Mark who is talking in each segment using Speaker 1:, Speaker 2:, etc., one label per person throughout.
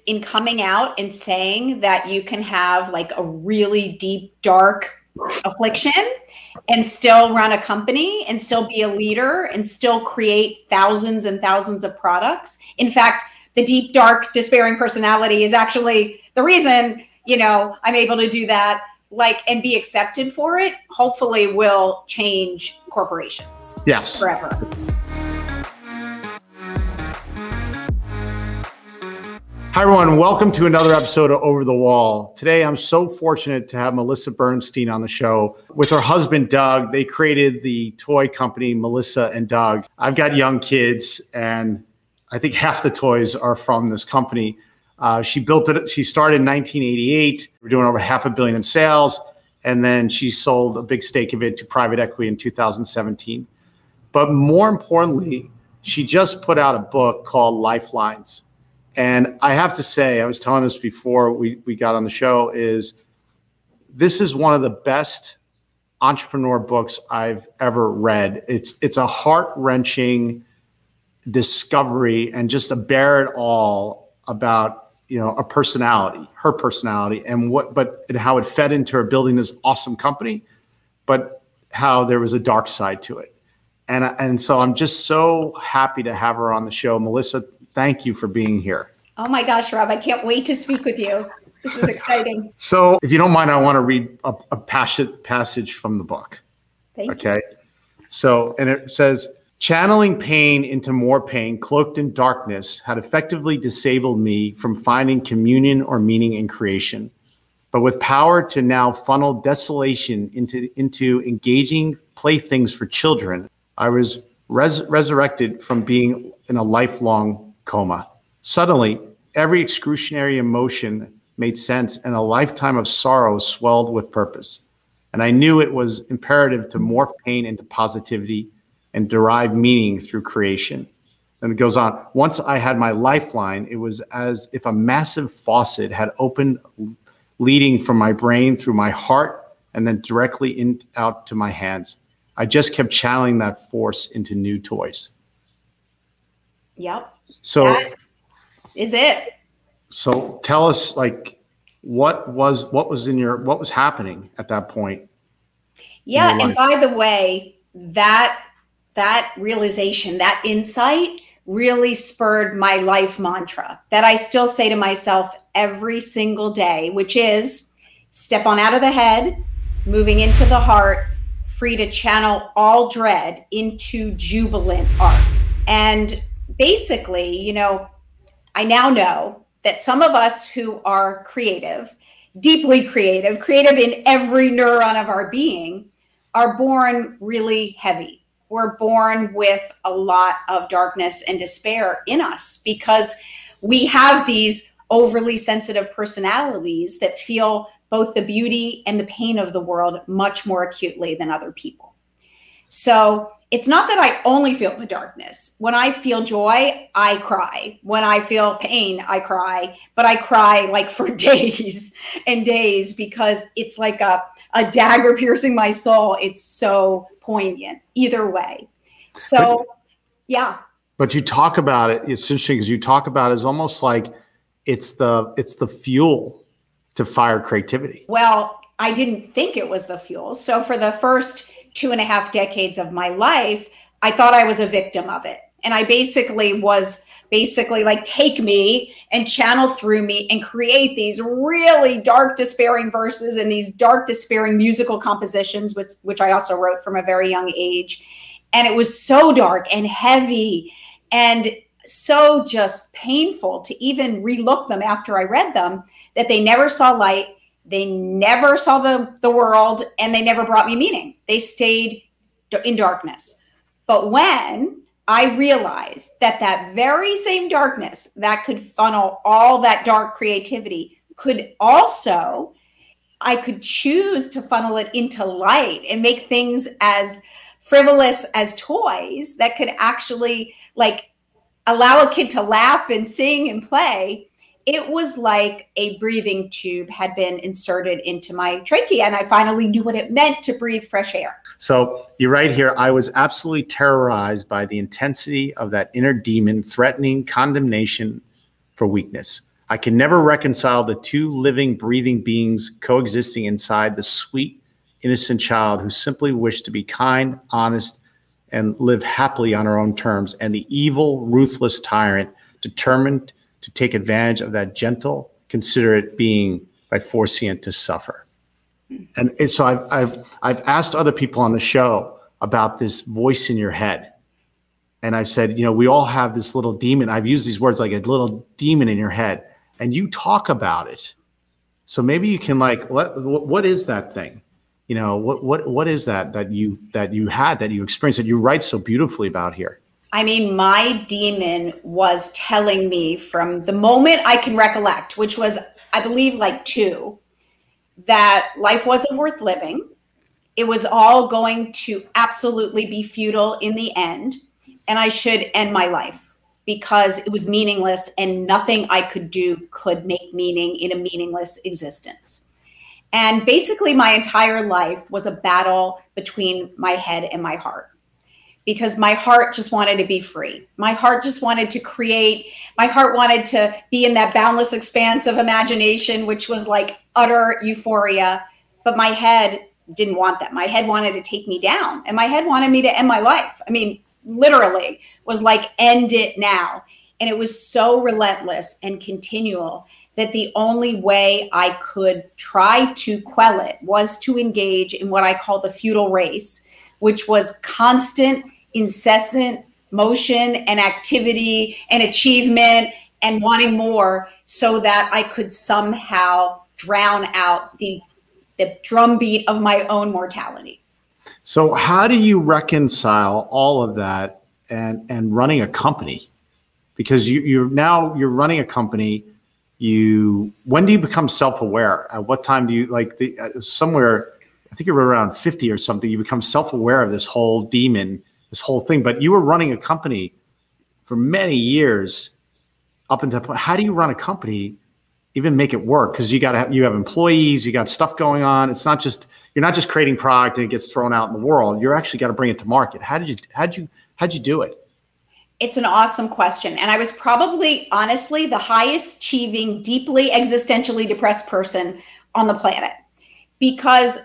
Speaker 1: in coming out and saying that you can have like a really deep, dark affliction and still run a company and still be a leader and still create thousands and thousands of products. In fact, the deep, dark, despairing personality is actually the reason, I'm able to do that, and be accepted for it, hopefully will change corporations.
Speaker 2: Yes.
Speaker 1: Forever.
Speaker 2: Hi, everyone. Welcome to another episode of Over the Wall. Today, I'm so fortunate to have Melissa Bernstein on the show. With her husband, Doug, they created the toy company, Melissa and Doug. I've got young kids, and I think half the toys are from this company. She built it. She started in 1988. We're doing over $500 million in sales. And then she sold a big stake of it to private equity in 2017. But more importantly, she just put out a book called Lifelines. And I have to say, I was telling this before we got on the show, this is one of the best entrepreneur books I've ever read. It's a heart-wrenching discovery and just a bear it all about, a personality, her personality, and how it fed into her building this awesome company, but how there was a dark side to it. And so I'm just so happy to have her on the show. Melissa, thank you for being here.
Speaker 1: Oh my gosh, Rob, I can't wait to speak with you. This is exciting.
Speaker 2: So if you don't mind, I want to read a passage from the book.
Speaker 1: Thank you.
Speaker 2: Okay. So, and it says, channeling pain into more pain, cloaked in darkness, had effectively disabled me from finding communion or meaning in creation. But with power to now funnel desolation into engaging playthings for children, I was resurrected from being in a lifelong coma. Suddenly, every excruciating emotion made sense, and a lifetime of sorrow swelled with purpose. And I knew it was imperative to morph pain into positivity and derive meaning through creation. And it goes on. Once I had my lifeline, it was as if a massive faucet had opened, leading from my brain through my heart and then directly out to my hands. I just kept channeling that force into new toys.
Speaker 1: Yep.
Speaker 2: So
Speaker 1: that is it.
Speaker 2: So tell us, what was happening at that point?
Speaker 1: Yeah. And by the way, that realization, that insight really spurred my life mantra that I still say to myself every single day, which is step on out of the head, moving into the heart, free to channel all dread into jubilant art. And basically, I now know that some of us who are creative, deeply creative in every neuron of our being, are born really heavy. We're born with a lot of darkness and despair in us because we have these overly sensitive personalities that feel both the beauty and the pain of the world much more acutely than other people. So it's not that I only feel the darkness. When I feel joy, I cry. When I feel pain, I cry. But I cry for days and days because it's like a dagger piercing my soul. It's so poignant either way. So, yeah.
Speaker 2: But you talk about it. It's interesting because you talk about it as almost like it's the fuel to fire creativity.
Speaker 1: Well, I didn't think it was the fuel. So for the first 2.5 decades of my life, I thought I was a victim of it. And I was take me and channel through me and create these really dark, despairing verses and these dark, despairing musical compositions, which I also wrote from a very young age. And it was so dark and heavy and so just painful to even relook them after I read them that they never saw light. They never saw the world, and they never brought me meaning. They stayed in darkness. But when I realized that very same darkness that could funnel all that dark creativity I could choose to funnel it into light and make things as frivolous as toys that could actually allow a kid to laugh and sing and play. It was like a breathing tube had been inserted into my trachea, and I finally knew what it meant to breathe fresh air.
Speaker 2: So you're right here. I was absolutely terrorized by the intensity of that inner demon threatening condemnation for weakness. I can never reconcile the two living, breathing beings coexisting inside the sweet, innocent child who simply wished to be kind, honest, and live happily on her own terms, and the evil, ruthless tyrant determined to take advantage of that gentle, considerate being by forcing it to suffer. And so I've asked other people on the show about this voice in your head. And I said, you know, we all have this little demon. I've used these words like a little demon in your head, and you talk about it. So maybe you can what is that thing? You know, what is that you experienced, that you write so beautifully about here?
Speaker 1: I mean, my demon was telling me from the moment I can recollect, which was, I believe, like 2, that life wasn't worth living. It was all going to absolutely be futile in the end. And I should end my life because it was meaningless and nothing I could do could make meaning in a meaningless existence. And basically my entire life was a battle between my head and my heart, because my heart just wanted to be free. My heart just wanted to create. My heart wanted to be in that boundless expanse of imagination, which was like utter euphoria. But my head didn't want that. My head wanted to take me down, and my head wanted me to end my life. I mean, literally was like, end it now. And it was so relentless and continual that the only way I could try to quell it was to engage in what I call the futile race, which was constant, incessant motion and activity and achievement and wanting more, so that I could somehow drown out the drumbeat of my own mortality.
Speaker 2: So how do you reconcile all of that and running a company? Because you're running a company. When do you become self-aware? At what time do you somewhere, I think you were around 50 or something, you become self-aware of this whole demon, this whole thing. But you were running a company for many years up until that point. How do you run a company, even make it work? Because you have employees, you got stuff going on. It's not just, you're not just creating product and it gets thrown out in the world. You're actually got to bring it to market. How'd you do it?
Speaker 1: It's an awesome question. And I was probably, honestly, the highest achieving, deeply existentially depressed person on the planet, because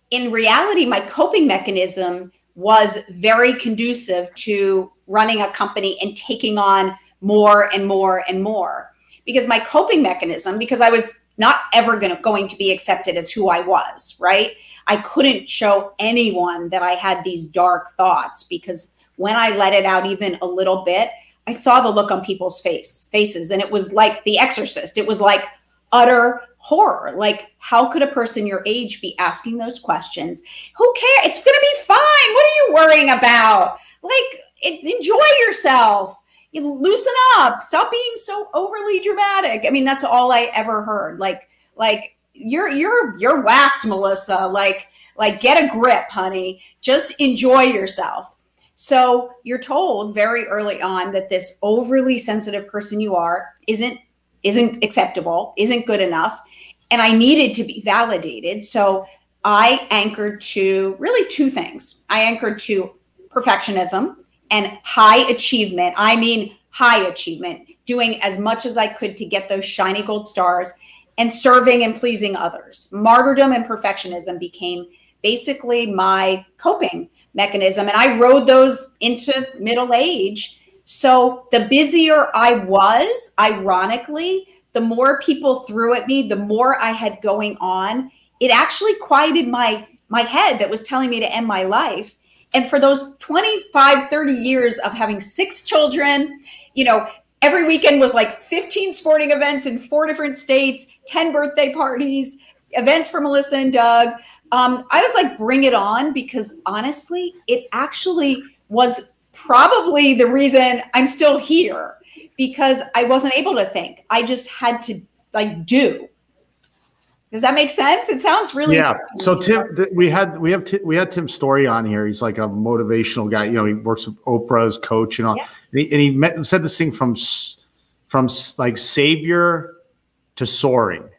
Speaker 1: in reality, my coping mechanism was very conducive to running a company and taking on more and more and more. Because my coping mechanism, because I was not ever going to be accepted as who I was, right? I couldn't show anyone that I had these dark thoughts, because when I let it out even a little bit, I saw the look on people's faces, and it was like The Exorcist. It was like utter horror. Like, how could a person your age be asking those questions? Who cares? It's going to be fine. What are you worrying about? Enjoy yourself. You loosen up. Stop being so overly dramatic. I mean, that's all I ever heard. Like you're whacked, Melissa. Like get a grip, honey. Just enjoy yourself. So you're told very early on that this overly sensitive person you are isn't acceptable, isn't good enough. And I needed to be validated. So I anchored to really 2 things. I anchored to perfectionism and high achievement. I mean, high achievement, doing as much as I could to get those shiny gold stars, and serving and pleasing others. Martyrdom and perfectionism became basically my coping mechanism. And I rode those into middle age. So the busier I was, ironically, the more people threw at me, the more I had going on. It actually quieted my head that was telling me to end my life. And for those 25, 30 years of having 6 children, every weekend was like 15 sporting events in 4 different states, 10 birthday parties, events for Melissa and Doug. I was like, bring it on, because honestly, it actually was probably the reason I'm still here, because I wasn't able to think. I just had to do. Does that make sense? It sounds really.
Speaker 2: Yeah. So Tim, we had Tim's story on here. He's like a motivational guy. He works with Oprah's coach and all. Yeah. And he said this thing from like savior to soaring.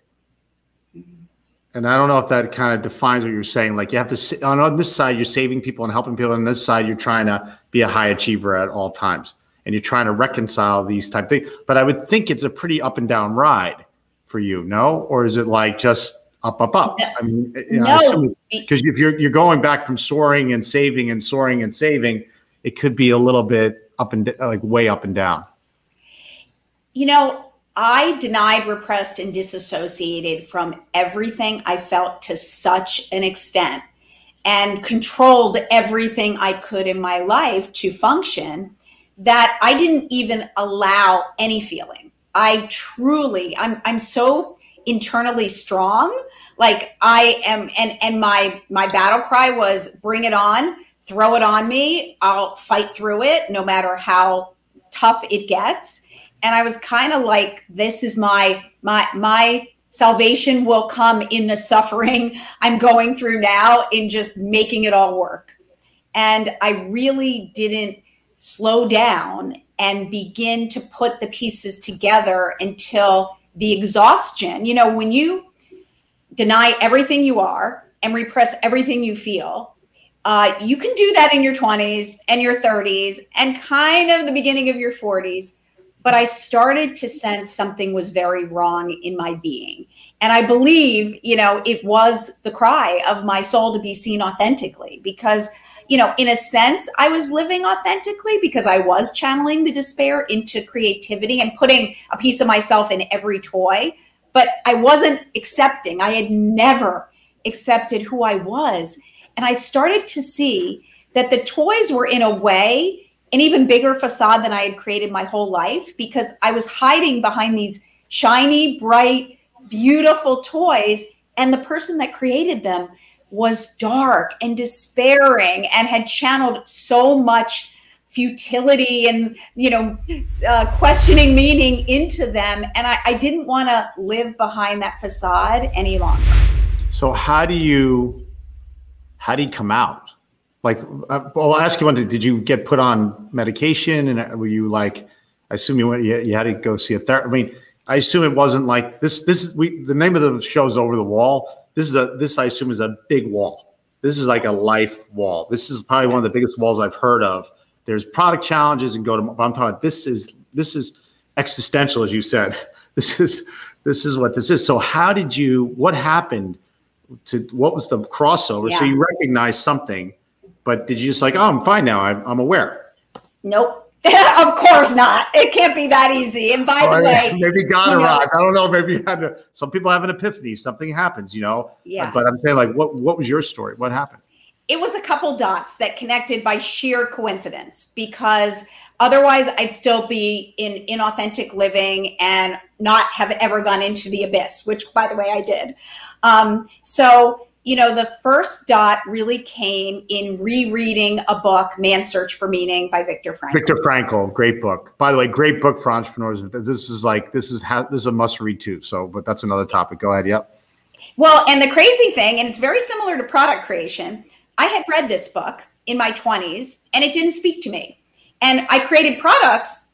Speaker 2: And I don't know if that kind of defines what you're saying. Like, you have to, on this side, you're saving people and helping people. On this side, you're trying to be a high achiever at all times. And you're trying to reconcile these type of things. But I would think it's a pretty up and down ride. for you? No? Or is it like just up, up, up? I mean,
Speaker 1: No,
Speaker 2: because if you're going back from soaring and saving and soaring and saving, it could be a little bit up and like way up and down.
Speaker 1: You know, I denied, repressed, and disassociated from everything I felt to such an extent, and controlled everything I could in my life to function, that I didn't even allow any feeling. I'm so internally strong. Like I am, and my battle cry was, bring it on, throw it on me. I'll fight through it no matter how tough it gets. And I was kind of like, this is my salvation will come in the suffering I'm going through now, in just making it all work. And I really didn't slow down and begin to put the pieces together until the exhaustion. You know, when you deny everything you are and repress everything you feel, you can do that in your 20s and your 30s and kind of the beginning of your 40s. But I started to sense something was very wrong in my being. And I believe, you know, it was the cry of my soul to be seen authentically, because, you know, in a sense, I was living authentically because I was channeling the despair into creativity and putting a piece of myself in every toy. But I wasn't accepting. I had never accepted who I was. And I started to see that the toys were, in a way, an even bigger facade than I had created my whole life, because I was hiding behind these shiny, bright, beautiful toys. And the person that created them was dark and despairing and had channeled so much futility and, you know, questioning meaning into them. And I didn't want to live behind that facade any longer.
Speaker 2: So how do you come out? Like, I'll ask you one thing. Did you get put on medication, and were you like, I assume you had to go see a therapist? I mean, I assume it wasn't like this. The name of the show is Over the Wall. This I assume is a big wall. This is like a life wall. This is probably one of the biggest walls I've heard of. There's product challenges and but I'm talking about this is existential, as you said. This is what this is. So what happened what was the crossover? Yeah. So you recognized something. But did you just like, oh, I'm fine now, I'm aware?
Speaker 1: Nope. Of course not. It can't be that easy. And by the way,
Speaker 2: maybe God arrived. I don't know. Maybe you had some people have an epiphany. Something happens, you know?
Speaker 1: Yeah.
Speaker 2: But I'm saying, like, what was your story? What happened?
Speaker 1: It was a couple dots that connected by sheer coincidence, because otherwise I'd still be in inauthentic living and not have ever gone into the abyss, which, by the way, I did. So, you know, the first dot really came in rereading a book, Man's Search for Meaning by Viktor Frankl.
Speaker 2: Viktor Frankl, great book. By the way, great book for entrepreneurs. This is a must read too. So, but that's another topic. Go ahead. Yep.
Speaker 1: Well, and the crazy thing, and it's very similar to product creation, I had read this book in my 20s and it didn't speak to me. And I created products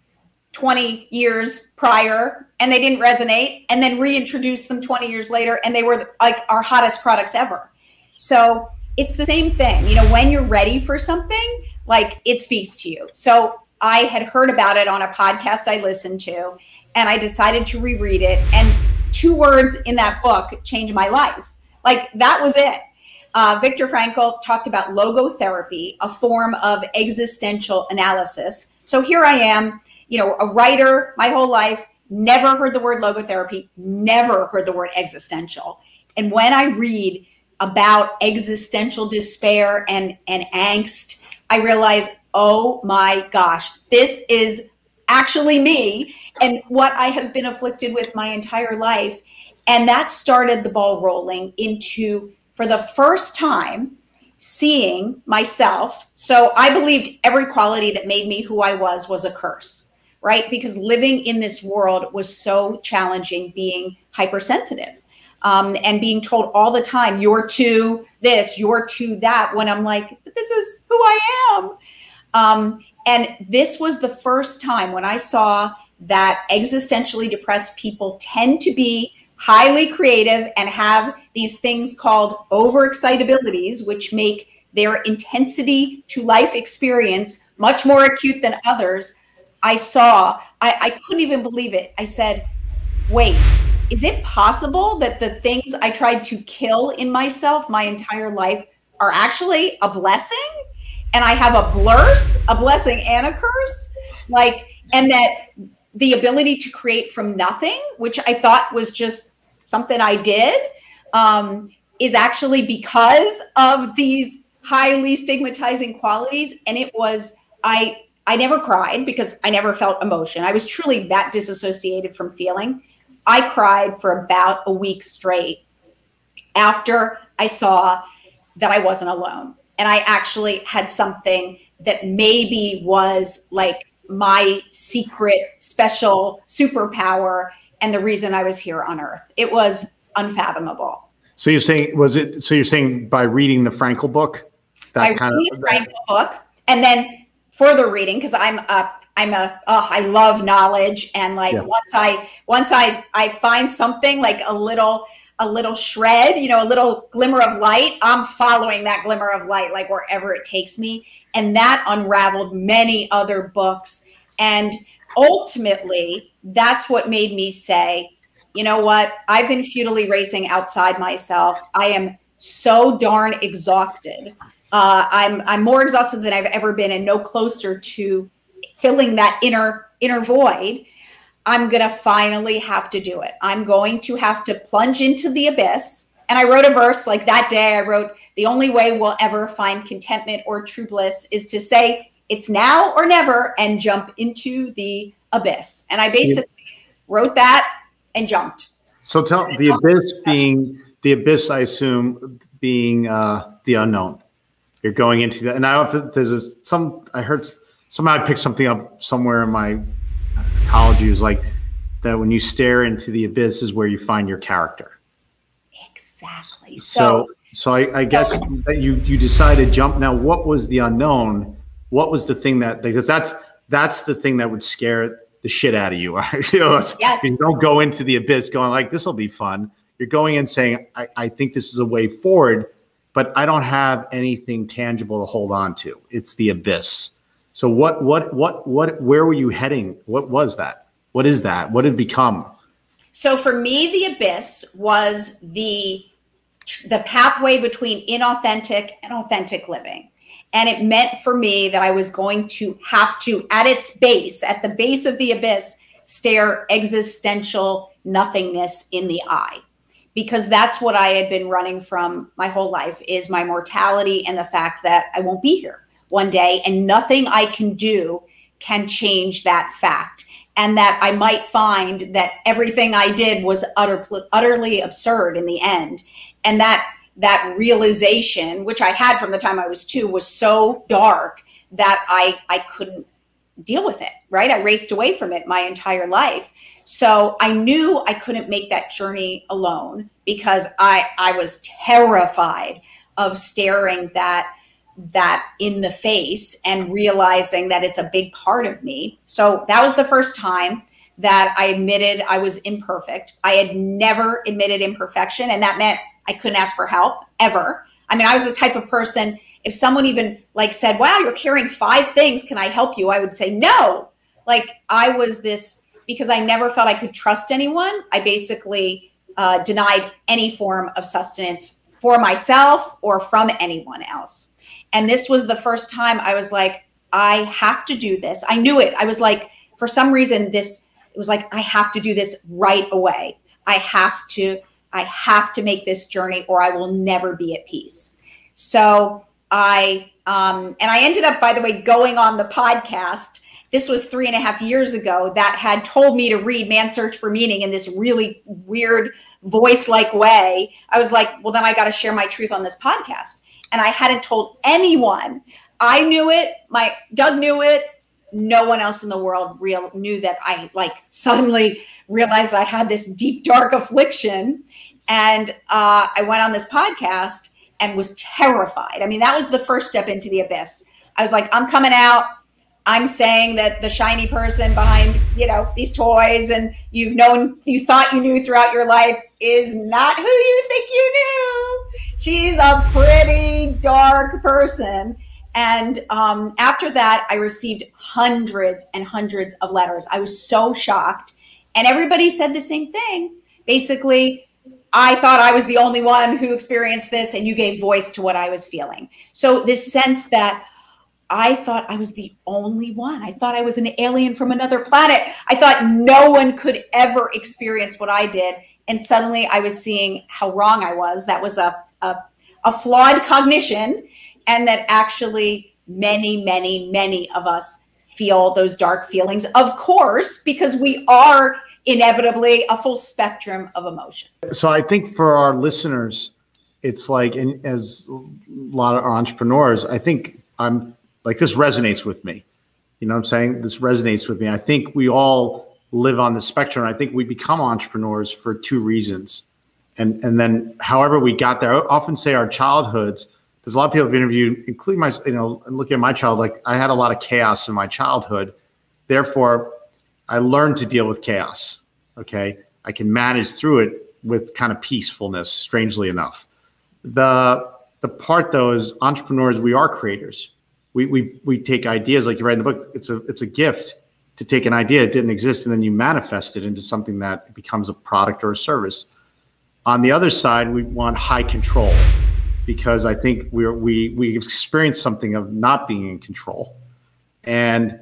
Speaker 1: 20 years prior and they didn't resonate, and then reintroduced them 20 years later and they were like our hottest products ever. So it's the same thing. You know, when you're ready for something, like, it speaks to you. So I had heard about it on a podcast I listened to, and I decided to reread it. And 2 words in that book changed my life. Like, that was it. Viktor Frankl talked about logotherapy, a form of existential analysis. So here I am, you know, a writer my whole life, never heard the word logotherapy, never heard the word existential. And when I read about existential despair and angst, I realize, oh my gosh, this is actually me and what I have been afflicted with my entire life. And that started the ball rolling into, for the first time, seeing myself. So I believed every quality that made me who I was a curse, right? Because living in this world was so challenging, being hypersensitive, and being told all the time, you're too this, you're too that, when I'm like, but this is who I am. And this was the first time when I saw that existentially depressed people tend to be highly creative and have these things called overexcitabilities, which make their intensity to life experience much more acute than others. I couldn't even believe it. I said, wait, is it possible that the things I tried to kill in myself my entire life are actually a blessing? And I have a blessing and a curse, like, and that the ability to create from nothing, which I thought was just something I did, is actually because of these highly stigmatizing qualities. And it was, I never cried because I never felt emotion. I was truly that disassociated from feeling. I cried for about a week straight after I saw that I wasn't alone. And I actually had something that maybe was like my secret special superpower and the reason I was here on earth. It was unfathomable.
Speaker 2: So you're saying, so you're saying by reading the Frankl book?
Speaker 1: That I read the Frankl book, and then further reading, because I love knowledge, and like once I find something like a little shred, you know, a little glimmer of light, I'm following that glimmer of light, like wherever it takes me. And that unraveled many other books. And ultimately, that's what made me say, you know what? I've been futilely racing outside myself. I am so darn exhausted. I'm more exhausted than I've ever been, and no closer to filling that inner void. I'm going to finally have to do it. I'm going to have to plunge into the abyss. And I wrote a verse like that day. I wrote, the only way we'll ever find contentment or true bliss is to say it's now or never and jump into the abyss. And I basically wrote that and jumped. So
Speaker 2: tell the abyss being the abyss, I assume being the unknown. You're going into that. And I heard somehow I picked something up somewhere in my psychology, was like that when you stare into the abyss is where you find your character.
Speaker 1: Exactly.
Speaker 2: So I guess that you decided to jump. Now, what was the unknown? What was the thing that, because that's the thing that would scare the shit out of you. You know, you don't go into the abyss going like, this will be fun. You're going in saying, I think this is a way forward, but I don't have anything tangible to hold on to. It's the abyss. So where were you heading? What was that? What is that? What did it become?
Speaker 1: So for me, the abyss was the pathway between inauthentic and authentic living. And it meant for me that I was going to have to, at the base of the abyss, stare existential nothingness in the eye. Because that's what I had been running from my whole life, is my mortality and the fact that I won't be here one day, and nothing I can do can change that fact. And that I might find that everything I did was utterly absurd in the end. And that realization, which I had from the time I was 2, was so dark that I couldn't deal with it, right? I raced away from it my entire life. So I knew I couldn't make that journey alone, because I was terrified of staring that in the face and realizing that it's a big part of me. So that was the first time that I admitted I was imperfect. I had never admitted imperfection, and that meant I couldn't ask for help ever. I mean, I was the type of person, if someone even like said, wow, you're carrying 5 things, can I help you? I would say no. Like I was this, because I never felt I could trust anyone. I basically denied any form of sustenance for myself or from anyone else. And this was the first time I was like, I have to do this. I knew it. I was like, for some reason, it was like, I have to do this right away. I have to make this journey, or I will never be at peace. So and I ended up, by the way, going on the podcast. This was 3.5 years ago, that had told me to read Man's Search for Meaning in this really weird voice-like way. I was like, well, then I got to share my truth on this podcast. And I hadn't told anyone. I knew it. Doug knew it. No one else in the world knew that I suddenly realized I had this deep, dark affliction. And I went on this podcast and was terrified. I mean, that was the first step into the abyss. I was like, I'm coming out. I'm saying that the shiny person behind, these toys and you thought you knew throughout your life is not who you think you knew. She's a pretty dark person. And after that, I received hundreds and hundreds of letters. I was so shocked. And everybody said the same thing. Basically, I thought I was the only one who experienced this, and you gave voice to what I was feeling. So this sense that I thought I was the only one. I thought I was an alien from another planet. I thought no one could ever experience what I did. And suddenly I was seeing how wrong I was. That was a flawed cognition. And that actually many of us feel those dark feelings, of course, because we are inevitably a full spectrum of emotion.
Speaker 2: So I think for our listeners, it's like, and as a lot of our entrepreneurs, I think I'm like, this resonates with me. You know what I'm saying? This resonates with me. I think we all live on the spectrum. I think we become entrepreneurs for two reasons. And then however we got there, I often say our childhoods, there's a lot of people I've interviewed, including my, and looking at my child, like I had a lot of chaos in my childhood. Therefore, I learned to deal with chaos. Okay. I can manage through it with kind of peacefulness, strangely enough. The part though is entrepreneurs, we are creators. We take ideas, like you write in the book, it's a gift to take an idea that didn't exist and then you manifest it into something that becomes a product or a service. On the other side, we want high control because I think we experience something of not being in control. And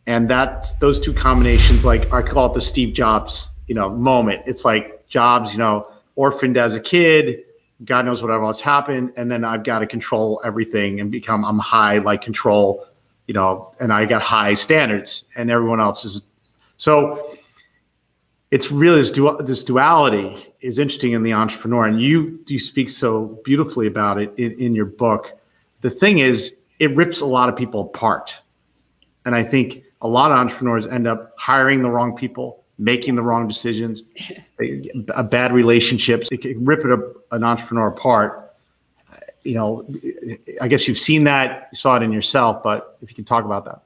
Speaker 2: that those two combinations, like I call it the Steve Jobs, moment. It's like Jobs, orphaned as a kid, God knows whatever else happened. And then I've got to control everything and I'm high, like control, and I got high standards and everyone else is. So it's really this duality is interesting in the entrepreneur. And you speak so beautifully about it in your book. The thing is, it rips a lot of people apart. And I think a lot of entrepreneurs end up hiring the wrong people, making the wrong decisions, a bad relationships. It can rip an entrepreneur apart. I guess you've seen that, you saw it in yourself, but if you can talk about that.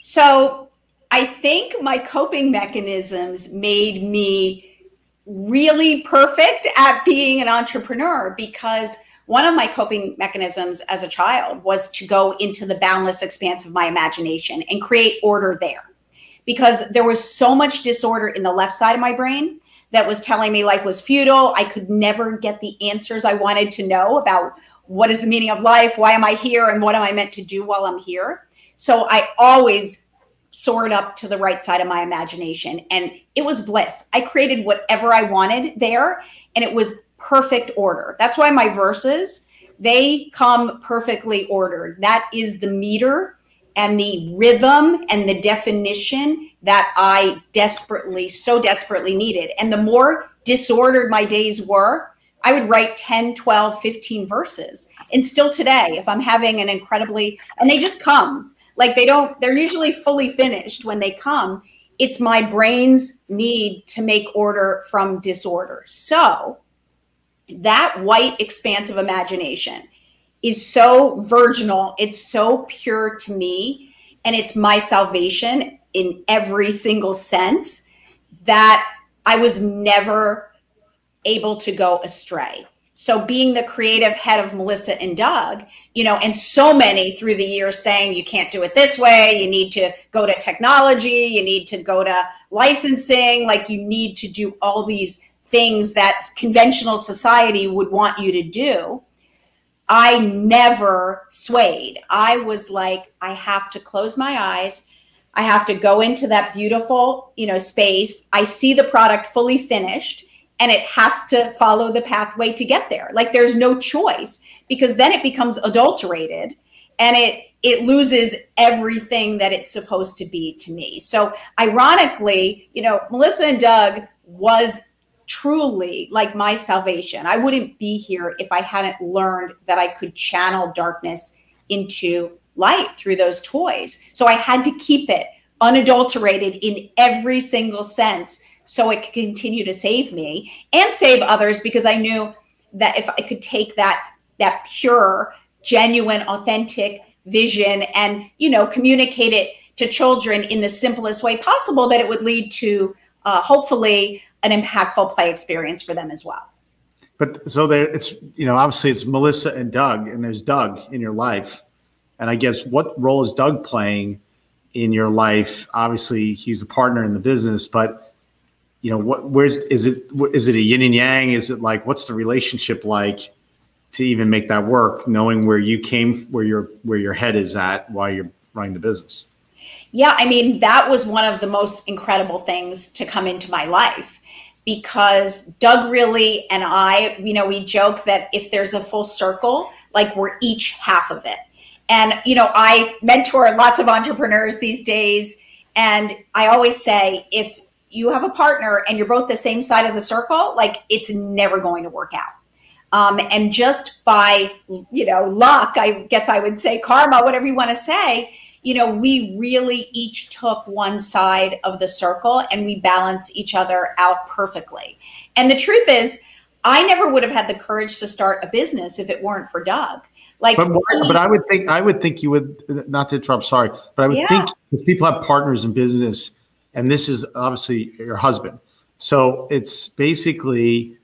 Speaker 1: So I think my coping mechanisms made me really perfect at being an entrepreneur, because one of my coping mechanisms as a child was to go into the boundless expanse of my imagination and create order there. Because there was so much disorder in the left side of my brain that was telling me life was futile. I could never get the answers I wanted to know about what is the meaning of life, why am I here, and what am I meant to do while I'm here. So I always soared up to the right side of my imagination, and it was bliss. I created whatever I wanted there, and it was perfect order. That's why my verses, they come perfectly ordered. That is the meter and the rhythm and the definition that I so desperately needed. And the more disordered my days were, I would write 10, 12, 15 verses. And still today, if I'm having an incredibly, and they just come, like they're usually fully finished when they come. It's my brain's need to make order from disorder. So that white expanse of imagination is so virginal. It's so pure to me. And it's my salvation in every single sense that I was never able to go astray. So being the creative head of Melissa and Doug, and so many through the years saying, you can't do it this way. You need to go to technology. You need to go to licensing. Like you need to do all these things that conventional society would want you to do. I never swayed. I was like, I have to close my eyes. I have to go into that beautiful, space. I see the product fully finished and it has to follow the pathway to get there. Like there's no choice, because then it becomes adulterated and it loses everything that it's supposed to be to me. So ironically, Melissa and Doug was truly like my salvation. I wouldn't be here if I hadn't learned that I could channel darkness into light through those toys. So I had to keep it unadulterated in every single sense so it could continue to save me and save others, because I knew that if I could take that pure, genuine, authentic vision and, communicate it to children in the simplest way possible, that it would lead to hopefully an impactful play experience for them as well.
Speaker 2: But so there, it's, obviously it's Melissa and Doug, and there's Doug in your life. And I guess what role is Doug playing in your life? Obviously he's a partner in the business, but is it a yin and yang? Is it like, what's the relationship like to even make that work, knowing where you came, where your head is at while you're running the business?
Speaker 1: Yeah, I mean, that was one of the most incredible things to come into my life, because Doug really and I, we joke that if there's a full circle, like we're each half of it. And, I mentor lots of entrepreneurs these days. And I always say, if you have a partner and you're both the same side of the circle, like it's never going to work out. And just by, luck, I guess I would say karma, whatever you want to say, we really each took one side of the circle and we balanced each other out perfectly. And the truth is, I never would have had the courage to start a business if it weren't for Doug. But
Speaker 2: I would think you would, not to interrupt, sorry, but I would think if people have partners in business, and this is obviously your husband. So it's basically,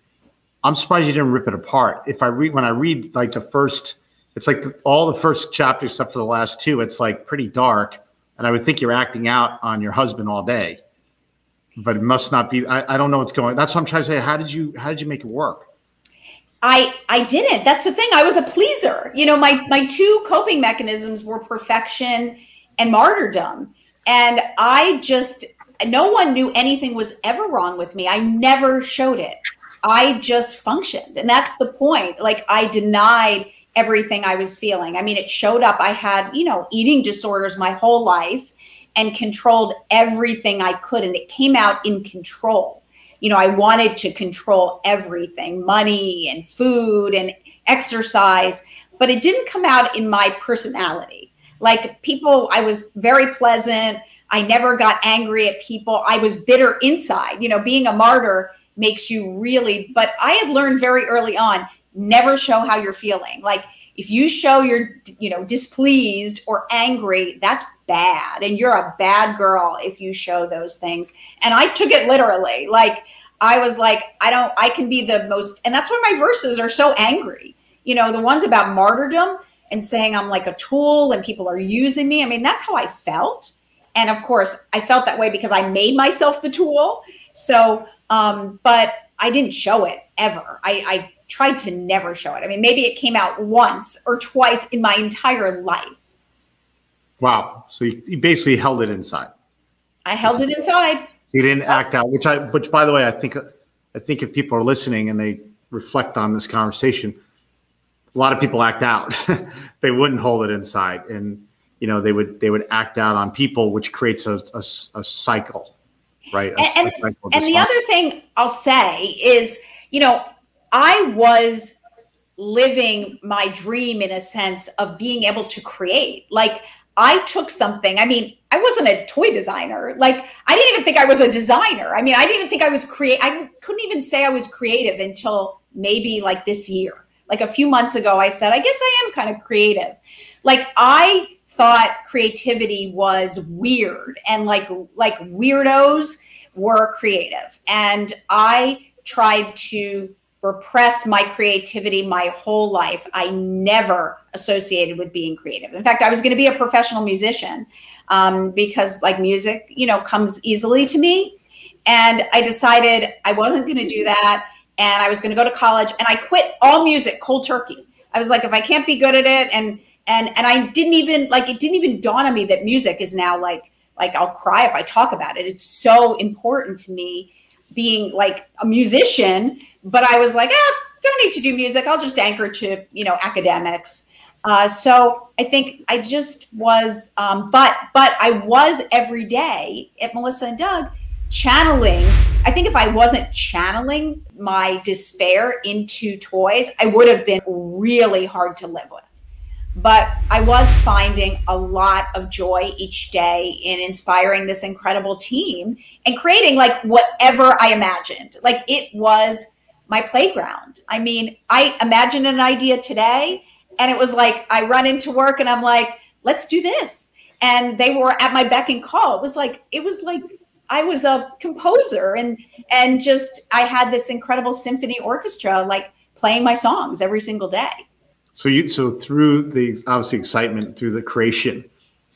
Speaker 2: I'm surprised you didn't rip it apart. When I read like the first, it's like all the first chapter except for the last two, it's like pretty dark. And I would think you're acting out on your husband all day, but it must not be. I don't know what's going on. That's what I'm trying to say. How did you make it work?
Speaker 1: I didn't. That's the thing. I was a pleaser. My two coping mechanisms were perfection and martyrdom. And no one knew anything was ever wrong with me. I never showed it. I just functioned. And that's the point. Like, I denied everything I was feeling. I mean, it showed up. I had, eating disorders my whole life and controlled everything I could. And it came out in control. I wanted to control everything, money and food and exercise, but it didn't come out in my personality. Like people, I was very pleasant. I never got angry at people. I was bitter inside. Being a martyr makes you really, but I had learned very early on, never show how you're feeling. Like if you show you're, displeased or angry, that's bad. And you're a bad girl if you show those things. And I took it literally. Like I was like, I can be the most, and that's why my verses are so angry. The ones about martyrdom and saying I'm like a tool and people are using me. I mean, that's how I felt. And of course I felt that way because I made myself the tool. So, but I didn't show it ever. I tried to never show it. I mean, maybe it came out once or twice in my entire life.
Speaker 2: Wow. So you basically held it inside.
Speaker 1: I held it inside.
Speaker 2: You didn't act out, which by the way, I think if people are listening and they reflect on this conversation, a lot of people act out. They wouldn't hold it inside, and they would act out on people, which creates a cycle, right?
Speaker 1: And the other thing I'll say is, I was living my dream in a sense of being able to create. Like I took something, I mean, I wasn't a toy designer. Like I didn't even think I was a designer. I mean, I didn't even think I was I couldn't even say I was creative until maybe like this year. Like a few months ago, I said, I guess I am kind of creative. Like I thought creativity was weird and like weirdos were creative. And I tried to repress my creativity my whole life. I never associated with being creative. In fact, I was going to be a professional musician because like music, comes easily to me. And I decided I wasn't going to do that. And I was going to go to college, and I quit all music cold turkey. I was like, if I can't be good at it, and I didn't even it didn't even dawn on me that music is now like I'll cry if I talk about it. It's so important to me being like a musician, but I was like, don't need to do music. I'll just anchor to, academics. So I think I just was, but I was every day at Melissa and Doug channeling. I think if I wasn't channeling my despair into toys, I would have been really hard to live with. But I was finding a lot of joy each day in inspiring this incredible team and creating like whatever I imagined. Like it was my playground. I mean, I imagined an idea today and it was like, I run into work and I'm like, let's do this. And they were at my beck and call. It was like I was a composer and just, I had this incredible symphony orchestra, like playing my songs every single day.
Speaker 2: So through the obviously excitement, through the creation,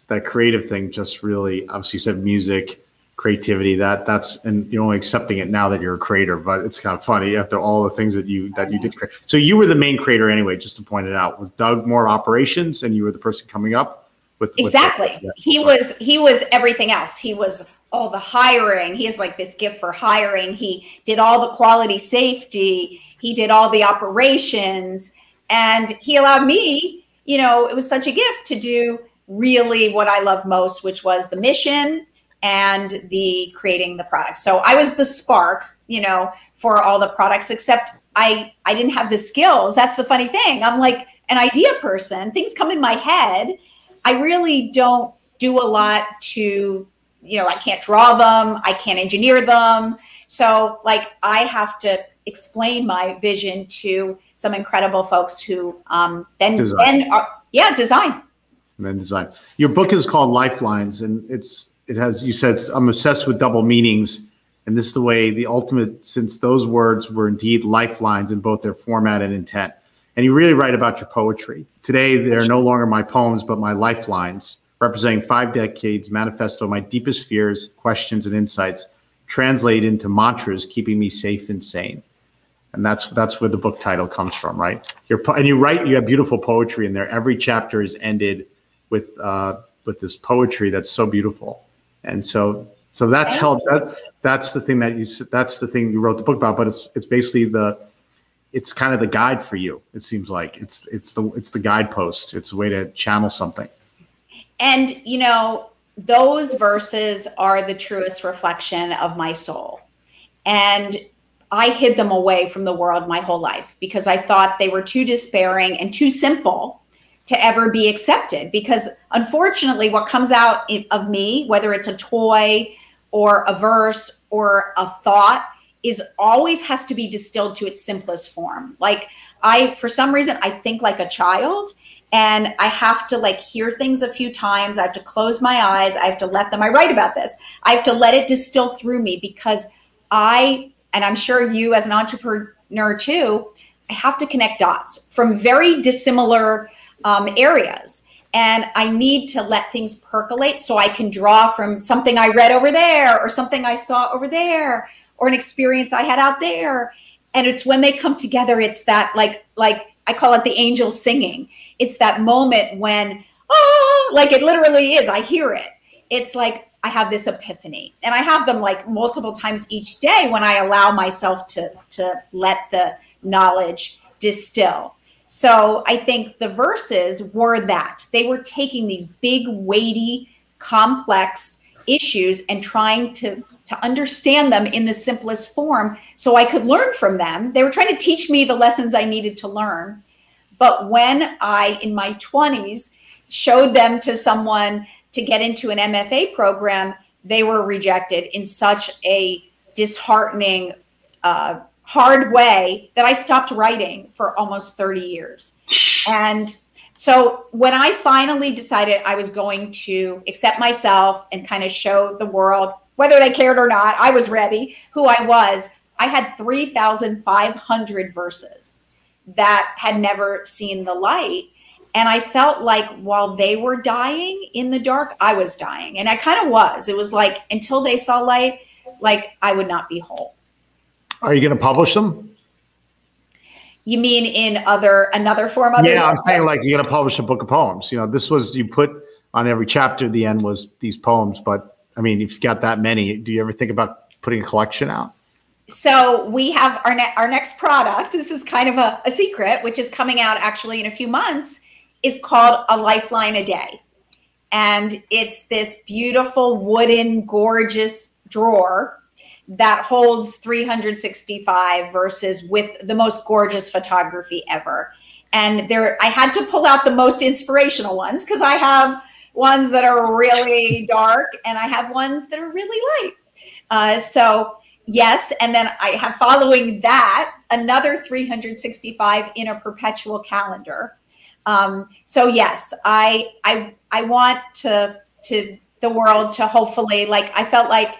Speaker 2: that creative thing just really, obviously you said music, creativity. That's and you're only accepting it now that you're a creator, but it's kind of funny after all the things that you did create. So you were the main creator anyway, just to point it out. Was Doug more operations and you were the person coming up with
Speaker 1: exactly. He was everything else. He was all the hiring. He has like this gift for hiring. He did all the quality safety. He did all the operations, and he allowed me, it was such a gift to do really what I love most, which was the mission and the creating the products. So I was the spark, for all the products, except I didn't have the skills. That's the funny thing. I'm like an idea person. Things come in my head. I really don't do a lot to, I can't draw them. I can't engineer them. So like I have to explain my vision to some incredible folks who then design.
Speaker 2: And then design. Your book is called Lifelines, and it has, you said, I'm obsessed with double meanings. And this is the way the ultimate, since those words were indeed lifelines in both their format and intent. And you really write about your poetry. Today, they're no longer my poems, but my lifelines, representing 5 decades, manifesto my deepest fears, questions, and insights, translate into mantras, keeping me safe and sane. And that's where the book title comes from, right? You have beautiful poetry in there. Every chapter is ended with this poetry that's so beautiful. And so that's that's the thing that's the thing you wrote the book about, but it's basically it's kind of the guide for you. It seems like it's the guidepost. It's a way to channel something.
Speaker 1: And those verses are the truest reflection of my soul. And I hid them away from the world my whole life because I thought they were too despairing and too simple to ever be accepted. Because unfortunately, what comes out of me, whether it's a toy or a verse or a thought, is always has to be distilled to its simplest form. Like for some reason, I think like a child, and I have to like hear things a few times. I have to close my eyes. I have to let them, I write about this. I have to let it distill through me because and I'm sure you as an entrepreneur too, I have to connect dots from very dissimilar areas. And I need to let things percolate so I can draw from something I read over there or something I saw over there or an experience I had out there. And it's when they come together, it's that like I call it the angels singing. It's that moment when, like it literally is, I hear it. It's like I have this epiphany, and I have them like multiple times each day when I allow myself to let the knowledge distill. So I think the verses were that. They were taking these big, weighty, complex issues and trying to understand them in the simplest form so I could learn from them. They were trying to teach me the lessons I needed to learn. But when I, in my 20s, showed them to someone to get into an MFA program, they were rejected in such a disheartening, hard way that I stopped writing for almost 30 years. And so when I finally decided I was going to accept myself and kind of show the world, whether they cared or not, I was ready, who I was, I had 3,500 verses that had never seen the light. And I felt like while they were dying in the dark, I was dying. And I kind of was. It was like until they saw light, like I would not be whole. Are
Speaker 2: you going to publish them?
Speaker 1: You mean in another form?
Speaker 2: Yeah, I'm saying like you're going to publish a book of poems. This was, you put on every chapter at the end was these poems. But I mean, if you got that many, do you ever think about putting a collection out?
Speaker 1: So we have our next product. This is kind of a secret, which is coming out actually in a few months, is called a Lifeline A Day. And it's this beautiful wooden, gorgeous drawer that holds 365 verses with the most gorgeous photography ever. And I had to pull out the most inspirational ones because I have ones that are really dark and I have ones that are really light. So yes, and then I have following that another 365 in a perpetual calendar. So yes, I want to the world to hopefully, like, I felt like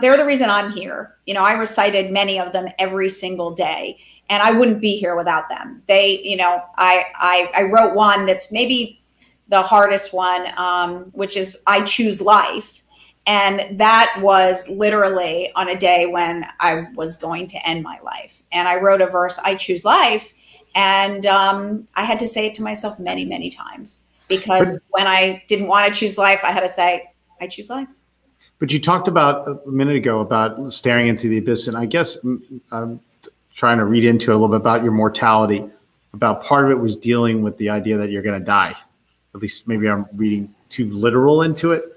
Speaker 1: they're the reason I'm here. I recited many of them every single day, and I wouldn't be here without them. I wrote one that's maybe the hardest one, which is I Choose Life. And that was literally on a day when I was going to end my life. And I wrote a verse, I choose life. And I had to say it to myself many, many times, because when I didn't want to choose life, I had to say, I choose life.
Speaker 2: But you talked about a minute ago about staring into the abyss. And I guess I'm trying to read into it a little bit about your mortality, about part of it was dealing with the idea that you're going to die. At least maybe I'm reading too literal into it.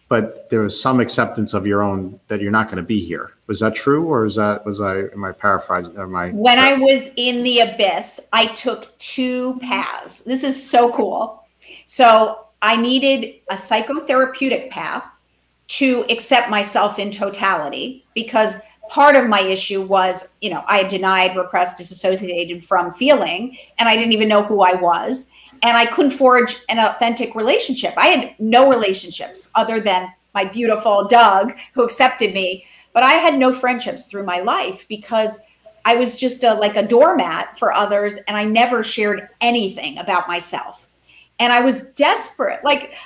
Speaker 2: But there was some acceptance of your own that you're not going to be here. Was that true, or am I paraphrasing?
Speaker 1: When I was in the abyss, I took two paths. This is so cool. So I needed a psychotherapeutic path to accept myself in totality, because part of my issue was, I had denied, repressed, disassociated from feeling, and I didn't even know who I was. And I couldn't forge an authentic relationship. I had no relationships other than my beautiful Doug, who accepted me. But I had no friendships through my life because I was just like a doormat for others. And I never shared anything about myself. And I was desperate. Like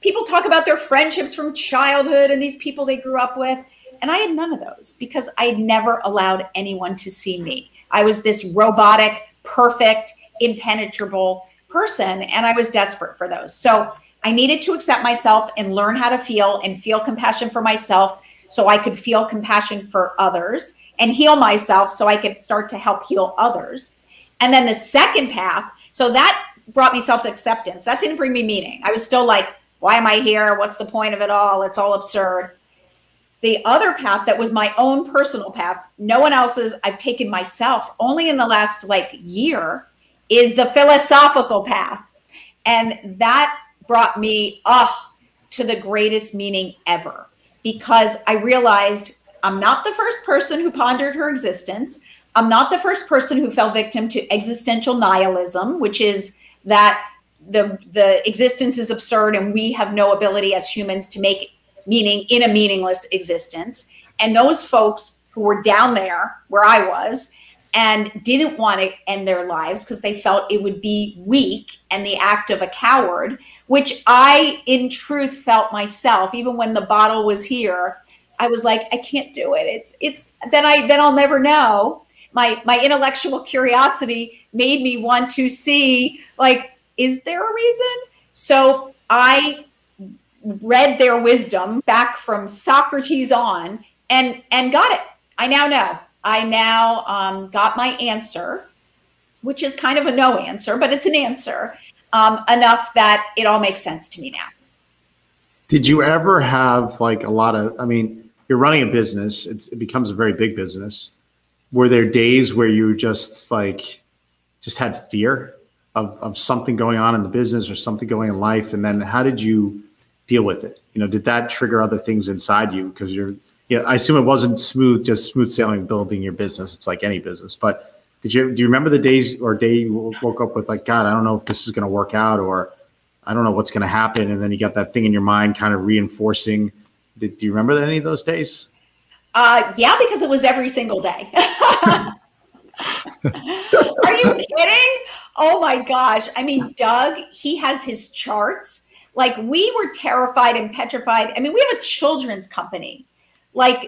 Speaker 1: people talk about their friendships from childhood and these people they grew up with. And I had none of those because I had never allowed anyone to see me. I was this robotic, perfect, impenetrable person, and I was desperate for those. So I needed to accept myself and learn how to feel and feel compassion for myself so I could feel compassion for others, and heal myself so I could start to help heal others. And then the second path, so that brought me self-acceptance. That didn't bring me meaning. I was still like, why am I here? What's the point of it all? It's all absurd. The other path that was my own personal path, no one else's, I've taken myself only in the last year, is the philosophical path. And that brought me to the greatest meaning ever, because I realized I'm not the first person who pondered her existence. I'm not the first person who fell victim to existential nihilism, which is that the existence is absurd and we have no ability as humans to make meaning in a meaningless existence. And those folks who were down there where I was and didn't want to end their lives because they felt it would be weak and the act of a coward, which I, in truth, felt myself. Even when the bottle was here, I was like, I can't do it. Then I'll never know. My intellectual curiosity made me want to see, is there a reason? So I read their wisdom back from Socrates on and got it. I now know. I now got my answer, which is kind of a no answer, but it's an answer enough that it all makes sense to me now.
Speaker 2: Did you ever have you're running a business, it becomes a very big business. Were there days where you just had fear of something going on in the business or something going in life? And then how did you deal with it? Did that trigger other things inside you? Because I assume it wasn't just smooth sailing building your business. It's like any business. But do you remember the days or day you woke up with God, I don't know if this is going to work out, or I don't know what's going to happen. And then you got that thing in your mind kind of reinforcing. Do you remember any of those days?
Speaker 1: Yeah, because it was every single day. Are you kidding? Oh my gosh. I mean, Doug, he has his charts. We were terrified and petrified. I mean, we have a children's company.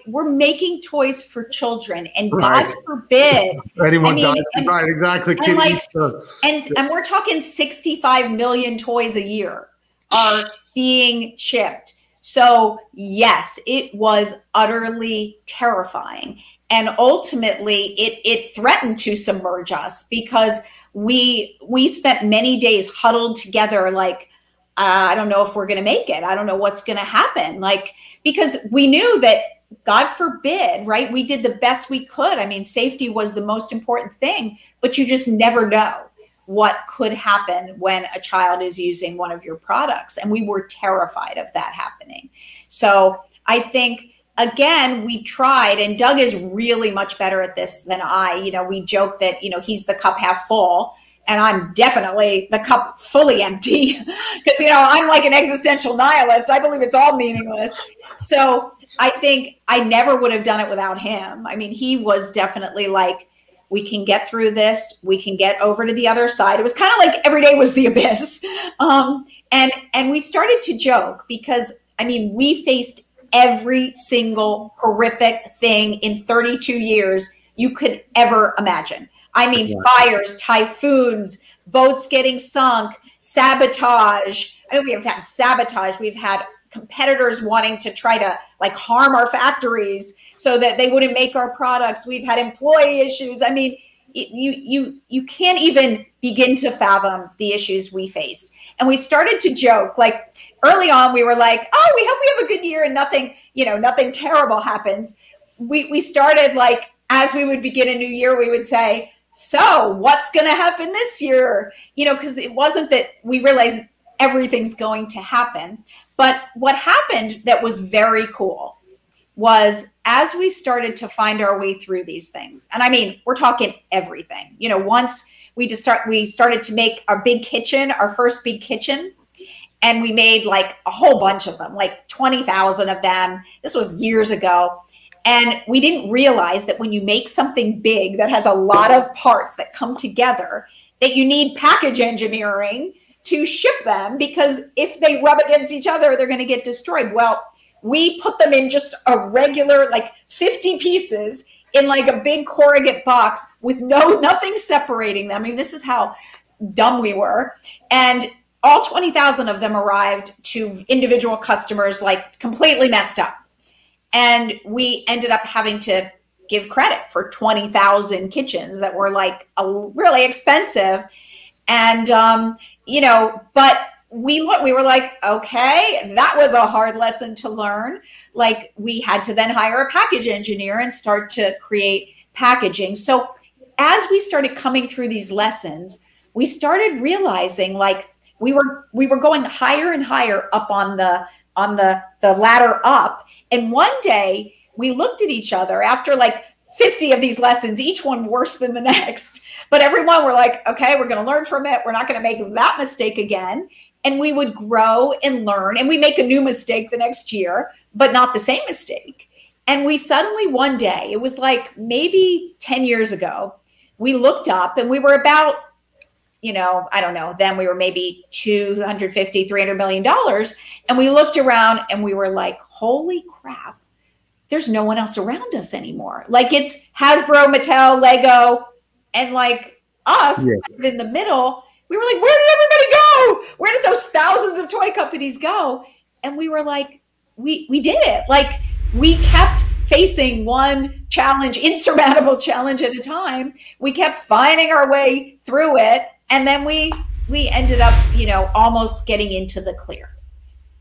Speaker 1: We're making toys for children, and
Speaker 2: right.
Speaker 1: God forbid
Speaker 2: anyone dies. Right, exactly.
Speaker 1: And we're talking 65 million toys a year are being shipped. So yes, it was utterly terrifying. And ultimately it threatened to submerge us, because we spent many days huddled together I don't know if we're going to make it. I don't know what's going to happen. Because we knew that, God forbid, right? We did the best we could. I mean, safety was the most important thing, but you just never know what could happen when a child is using one of your products. And we were terrified of that happening. So I think, again, we tried, and Doug is really much better at this than I. We joke that, he's the cup half full, and I'm definitely the cup fully empty because, I'm like an existential nihilist. I believe it's all meaningless. So I think I never would have done it without him. I mean, he was definitely we can get through this. We can get over to the other side. It was kind of like every day was the abyss. And we started to joke because, we faced every single horrific thing in 32 years you could ever imagine. I mean, fires, typhoons, boats getting sunk, sabotage. I mean, we have had sabotage. We've had competitors wanting to try to like harm our factories so that they wouldn't make our products. We've had employee issues. I mean, you can't even begin to fathom the issues we faced. And we started to joke, like early on, we were like, oh, we hope we have a good year and nothing, nothing terrible happens. We started like, as we would begin a new year, we would say, so what's going to happen this year? Because it wasn't that we realized everything's going to happen. But what happened that was very cool was as we started to find our way through these things, and I mean, we're talking everything, once we started to make our big kitchen, our first big kitchen, and we made like a whole bunch of them, like 20,000 of them. This was years ago. And we didn't realize that when you make something big that has a lot of parts that come together, that you need package engineering to ship them, because if they rub against each other, they're going to get destroyed. Well, we put them in just a regular, like 50 pieces in like a big corrugate box with nothing separating them. I mean, this is how dumb we were. And all 20,000 of them arrived to individual customers, like completely messed up. And we ended up having to give credit for 20,000 kitchens that were like really expensive. And, but we were like, okay, that was a hard lesson to learn. Like we had to then hire a package engineer and start to create packaging. So as we started coming through these lessons, we started realizing like we were going higher and higher up on the ladder up. And one day we looked at each other after like 50 of these lessons, each one worse than the next. But everyone were like, okay, we're going to learn from it. We're not going to make that mistake again. And we would grow and learn, and we make a new mistake the next year, but not the same mistake. And we suddenly one day, it was like maybe 10 years ago, we looked up and we were about, I don't know, then we were maybe $250, $300 million. And we looked around and we were like, holy crap, there's no one else around us anymore. Like it's Hasbro, Mattel, Lego, and like us in the middle. We were like, where did everybody go? Where did those thousands of toy companies go? And we were like, we did it. Like we kept facing one challenge, insurmountable challenge at a time. We kept finding our way through it. And then we ended up, almost getting into the clear.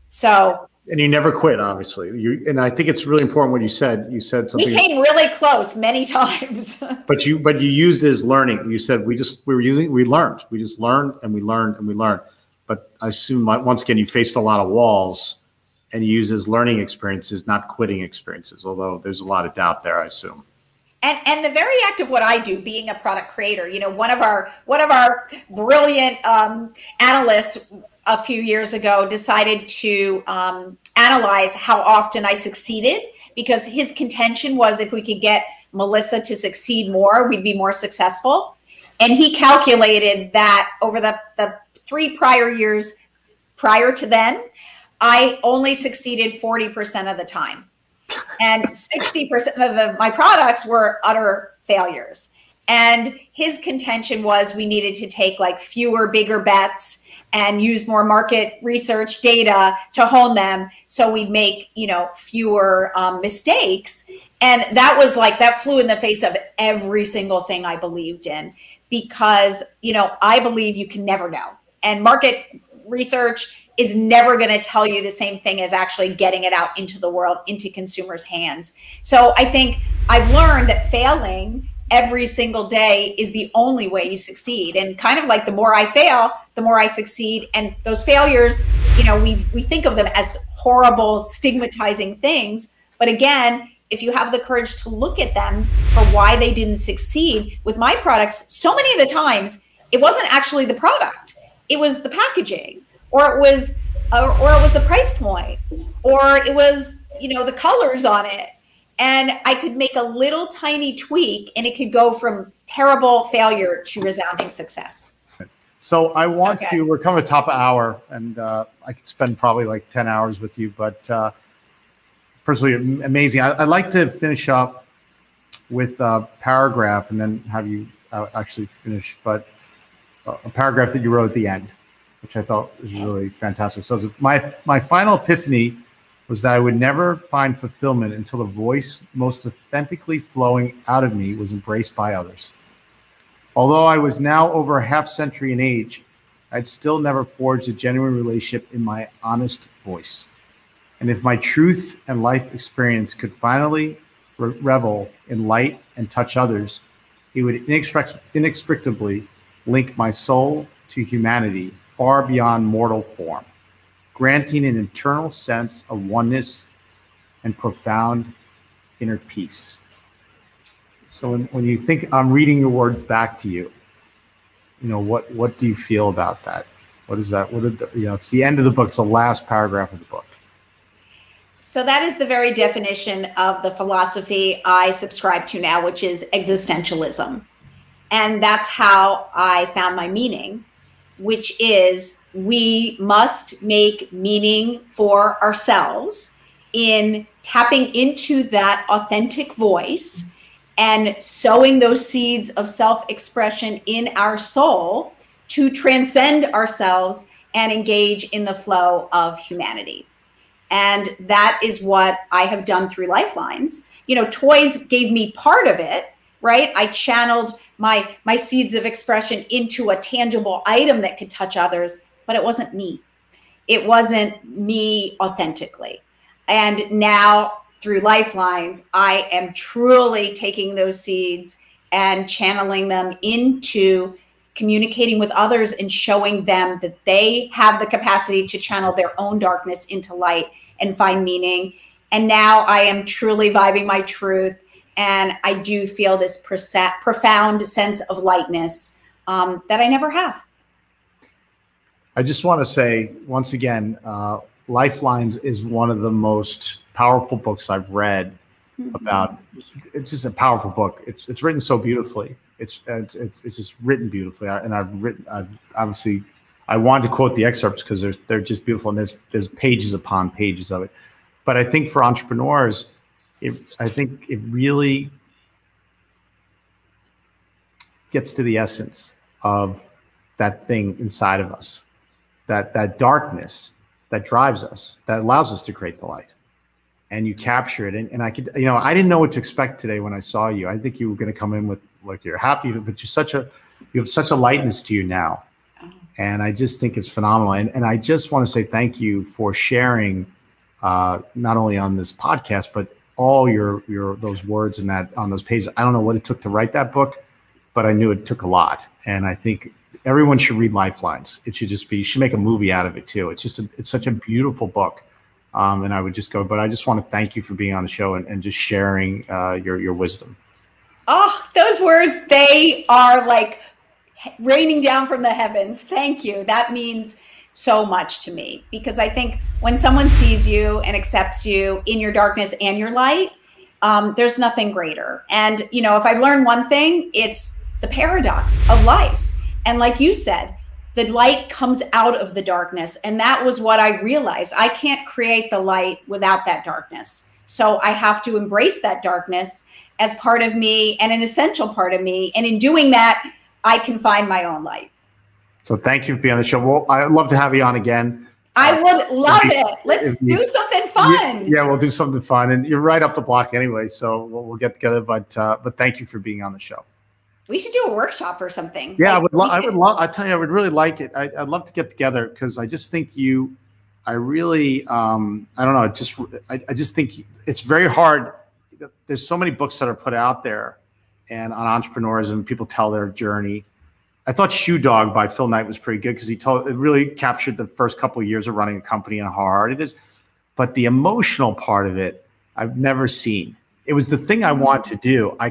Speaker 1: So.
Speaker 2: And you never quit, obviously. And I think it's really important what you said. You said something.
Speaker 1: We came really close many times.
Speaker 2: But you used it as learning. You said we learned. We just learned and we learned and we learned. But I assume once again you faced a lot of walls, and you use it as learning experiences, not quitting experiences. Although there's a lot of doubt there, I assume.
Speaker 1: And the very act of what I do, being a product creator, one of our brilliant analysts a few years ago decided to analyze how often I succeeded, because his contention was if we could get Melissa to succeed more, we'd be more successful. And he calculated that over the 3 prior years prior to then, I only succeeded 40% of the time. And 60% of my products were utter failures. And his contention was we needed to take like fewer, bigger bets and use more market research data to hone them, so we'd make, fewer mistakes. And that was like, that flew in the face of every single thing I believed in, because, I believe you can never know. And market research is never going to tell you the same thing as actually getting it out into the world, into consumers' hands. So I think I've learned that failing every single day is the only way you succeed. And kind of like the more I fail, the more I succeed. And those failures, we think of them as horrible, stigmatizing things. But again, if you have the courage to look at them for why they didn't succeed with my products, so many of the times it wasn't actually the product. It was the packaging, or it was the price point, or it was, the colors on it. And I could make a little tiny tweak and it could go from terrible failure to resounding success.
Speaker 2: So I want to, we're coming to the top of the hour, and I could spend probably like 10 hours with you, but for personally amazing. I'd like to finish up with a paragraph and then have you actually finish, but a paragraph that you wrote at the end, which I thought was really fantastic. So my final epiphany was that I would never find fulfillment until the voice most authentically flowing out of me was embraced by others. Although I was now over a half century in age, I'd still never forged a genuine relationship in my honest voice. And if my truth and life experience could finally revel in light and touch others, it would inextricably link my soul to humanity far beyond mortal form, granting an internal sense of oneness and profound inner peace. So when you think I'm reading your words back to you, what do you feel about that? What is that? It's the end of the book. It's the last paragraph of the book.
Speaker 1: So that is the very definition of the philosophy I subscribe to now, which is existentialism. And that's how I found my meaning, which is we must make meaning for ourselves in tapping into that authentic voice and sowing those seeds of self-expression in our soul to transcend ourselves and engage in the flow of humanity. And that is what I have done through Lifelines. Toys gave me part of it, right? I channeled my seeds of expression into a tangible item that could touch others, but it wasn't me. It wasn't me authentically. And now through Lifelines, I am truly taking those seeds and channeling them into communicating with others and showing them that they have the capacity to channel their own darkness into light and find meaning. And now I am truly vibing my truth. And I do feel this profound sense of lightness that I never have.
Speaker 2: I just want to say, once again, Lifelines is one of the most powerful books I've read about. It's just a powerful book. It's written so beautifully. It's just written beautifully. Obviously, I wanted to quote the excerpts because they're just beautiful, and there's pages upon pages of it. But I think for entrepreneurs, I think it really gets to the essence of that thing inside of us, that darkness that drives us, that allows us to create the light. And you capture it. And I could, I didn't know what to expect today when I saw you. I think you were going to come in with like you're happy, but you have such a lightness to you now. And I just think it's phenomenal. And I just want to say thank you for sharing not only on this podcast, but all your those words and that on those pages. I don't know what it took to write that book, but I knew it took a lot. And I think everyone should read Lifelines. It should just be, you should make a movie out of it too. It's just it's such a beautiful book. And I would just go, but I just want to thank you for being on the show and just sharing your wisdom.
Speaker 1: Oh, those words, they are like raining down from the heavens. Thank you. That means so much to me, because I think when someone sees you and accepts you in your darkness and your light, there's nothing greater. And, if I've learned one thing, it's the paradox of life. And like you said, the light comes out of the darkness. And that was what I realized. I can't create the light without that darkness. So I have to embrace that darkness as part of me and an essential part of me. And in doing that, I can find my own light. So
Speaker 2: thank you for being on the show. Well, I'd love to have you on again.
Speaker 1: I would love it. Let's do something fun.
Speaker 2: Yeah, we'll do something fun. And you're right up the block anyway, so we'll get together. But thank you for being on the show.
Speaker 1: We should do a workshop or something.
Speaker 2: Yeah, I tell you, I would really like it. I'd love to get together because I just think I really, I don't know. I just think it's very hard. There's so many books that are put out there and on entrepreneurs and people tell their journey. I thought Shoe Dog by Phil Knight was pretty good because it really captured the first couple of years of running a company and how hard it is. But the emotional part of it, I've never seen. It was the thing I want to do. I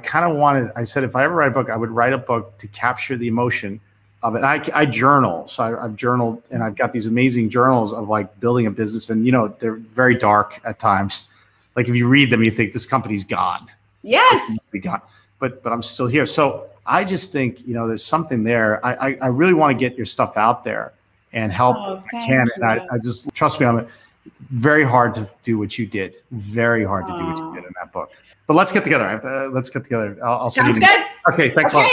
Speaker 2: said, if I ever write a book, I would write a book to capture the emotion of it. I journal. So I've journaled, and I've got these amazing journals of like building a business. And, they're very dark at times. Like if you read them, you think this company's gone.
Speaker 1: Yes.
Speaker 2: Gone. But I'm still here. So I just think, there's something there. I really want to get your stuff out there and help if I can. And I just, trust me on it. very hard to do what you did. Very hard to do what you did in that book. But let's get together. Let's get together. I'll
Speaker 1: Sounds good.
Speaker 2: Okay, thanks a lot.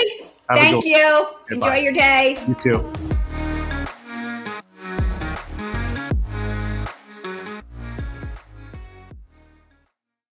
Speaker 1: Thank you.
Speaker 2: Okay,
Speaker 1: Enjoy
Speaker 2: bye.
Speaker 1: your day.
Speaker 2: You too.